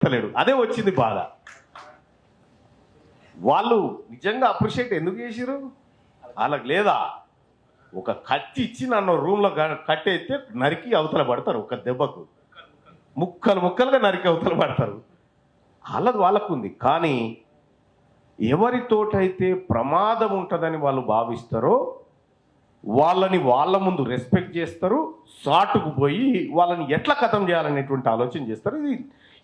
కొడతలేడు. అదే వచ్చింది బాధ. వాళ్ళు నిజంగా అప్రిషియేట్ ఎందుకు చేసిరు? వాళ్ళకి లేదా ఒక కత్తి ఇచ్చి నన్ను రూమ్లో కట్టేస్తే నరికి అవతల పడతారు, ఒక దెబ్బకు ముక్కలు ముక్కలుగా నరికి అవతల పడతారు. వాళ్ళకు ఉంది. కానీ ఎవరితోటైతే ప్రమాదం ఉంటుందని వాళ్ళు భావిస్తారో వాళ్ళని వాళ్ళ ముందు రెస్పెక్ట్ చేస్తారు, సాటుకు పోయి వాళ్ళని ఎట్లా ఖతం చేయాలనేటువంటి ఆలోచన చేస్తారు.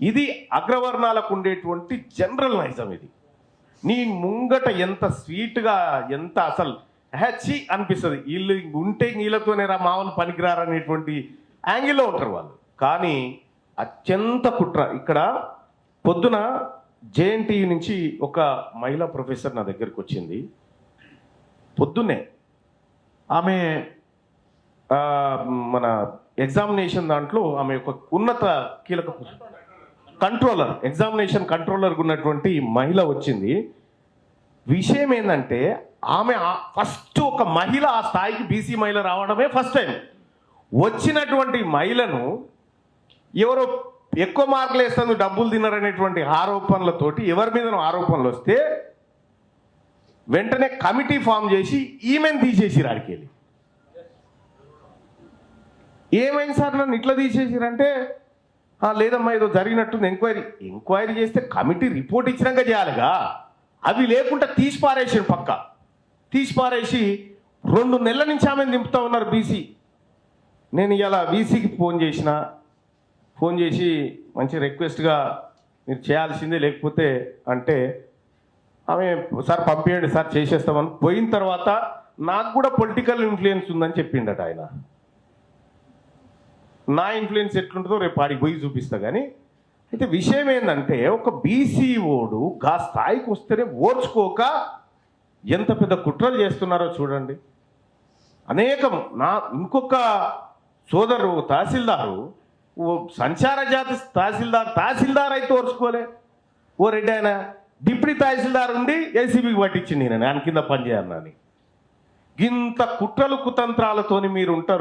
ఇది అగ్రవర్ణాలకు ఉండేటువంటి జనరల్ నైజం. ఇది నీ ముంగట ఎంత స్వీట్గా, ఎంత అసలు హ్యాచీ అనిపిస్తుంది. వీళ్ళు ఉంటే వీళ్ళతోనే రా మామూలు పనికిరారనేటువంటి యాంగిల్లో ఉంటారు వాళ్ళు. కానీ అత్యంత కుట్ర. ఇక్కడ పొద్దున జేఎన్టీయూ నుంచి ఒక మహిళా ప్రొఫెసర్ నా దగ్గరికి వచ్చింది. పొద్దున్నే ఆమె మన ఎగ్జామినేషన్ దాంట్లో ఆమె ఒక ఉన్నత కీలక కంట్రోలర్, ఎగ్జామినేషన్ కంట్రోలర్గా ఉన్నటువంటి మహిళ వచ్చింది. విషయం ఏంటంటే ఆమె ఫస్ట్ ఒక మహిళ ఆ స్థాయికి బీసీ మహిళ రావడమే ఫస్ట్ టైం. వచ్చినటువంటి మహిళను ఎవరో ఎక్కువ మార్కులు వేస్తుంది, డబ్బులు తిన్నారనేటువంటి ఆరోపణలతోటి ఎవరి మీద ఆరోపణలు వస్తే వెంటనే కమిటీ ఫామ్ చేసి ఈమెను తీసేసిరు. ఆడికి వెళ్ళి ఏమైంది సార్ నన్ను ఇట్లా తీసేసిరంటే, లేదమ్మా ఏదో జరిగినట్టుంది, ఎంక్వైరీ చేస్తే కమిటీ రిపోర్ట్ ఇచ్చినాక చేయాలిగా. అవి లేకుండా తీసి పారేసారు, పక్క తీసి పారేసి 2 నెలల నుంచి ఆమెను దింపుతా ఉన్నారు బీసీ. నేను ఇలా బీసీకి ఫోన్ చేసి మంచి రిక్వెస్ట్గా మీరు చేయాల్సిందే, లేకపోతే అంటే ఆమె సార్ పంపించండి సార్ చేసేస్తామని పోయిన తర్వాత నాకు కూడా పొలిటికల్ ఇన్ఫ్లుయెన్స్ ఉందని చెప్పిండట ఆయన. నా ఇన్ఫ్లుయెన్స్ ఎట్లుంటుందో రేపు ఆడికి పోయి చూపిస్తా. కానీ అయితే విషయం ఏంటంటే ఒక బీసీ ఓడు గా స్థాయికి వస్తేనే ఓర్చుకోక ఎంత పెద్ద కుట్రలు చేస్తున్నారో చూడండి. అనేకం ఇంకొక సోదరు తహసీల్దారు, ఓ సంచార జాతి తహసీల్దార్ అయితే ఓర్చుకోలే. ఓ రెడ్డి ఆయన డిప్యూటీ తహసీల్దార్ ఉండి ఏసీబీకి పట్టించింది నేను ఆయన కింద పనిచేయాలని. ఇంత కుట్రలు కుతంత్రాలతోని మీరు ఉంటారు.